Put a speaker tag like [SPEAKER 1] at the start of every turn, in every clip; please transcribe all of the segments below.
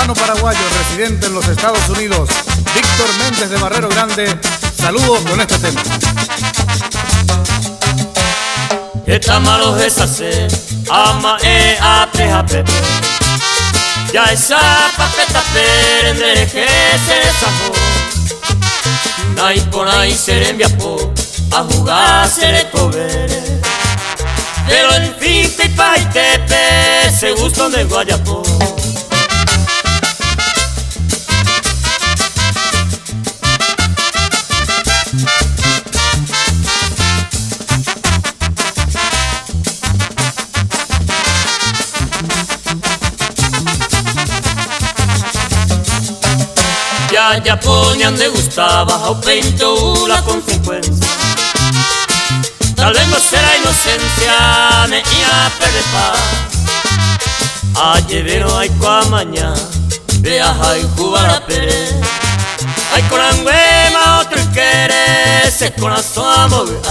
[SPEAKER 1] hermano paraguayo residente en los Estados Unidos, Víctor Méndez de Barrero Grande, saludo con este tema.
[SPEAKER 2] Eta malo deshacer, ama a preja pepe. Ya esa papeta perendre que se sacó. Nai por ahí se le enviapó, a jugar se le cobere. Pero en fin te pa y tepe, se gustan de Guayapó. Ya ponían de gustaba o peito la consecuencia. Tal vez no será inocencia, me ia perder paz. Ayer vero ay kwa mañana, vea ay jugar pere. Ay con anguema otro quiere, se corazón a mover.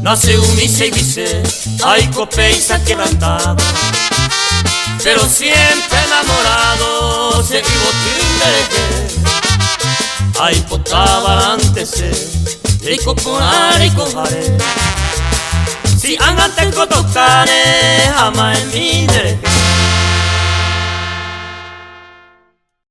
[SPEAKER 2] Nace humilde y vice, hay copeisa quebrantada, pero siempre enamorado, se vivo que hay potaba antes, rico ponar y cojare. Si andan tengo tocare, jamás en mi derecho.